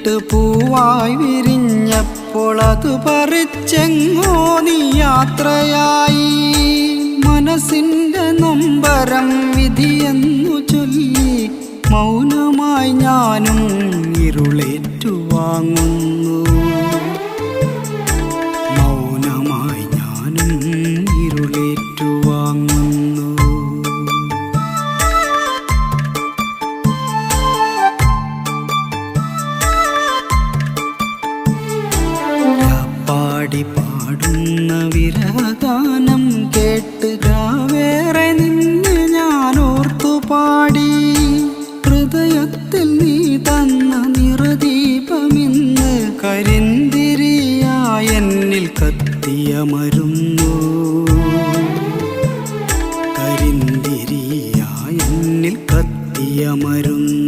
കേട്ട് പൂവായി വിരിഞ്ഞപ്പോൾ അത് പറിച്ചെങ്ങോ നീ യാത്രയായി. മനസ്സിൻ്റെ നൊമ്പരം വിധിയെന്നു ചൊല്ലി മൗനമായി ഞാനും ഇരുളേറ്റുവാങ്ങുന്നു. മൗനമായി ഞാനും ഇരുളേറ്റുവാങ്ങുന്നു. പാടി പാടുന്ന വിരഹഗാനം കേട്ട് രാവേറെ നിന്നെ ഞാൻ ഓർത്തു പാടി. ഹൃദയത്തിൽ നീ തന്ന നിറദീപമിന്ന് കരിന്തിരിയായെന്നിൽ കത്തിയമരു.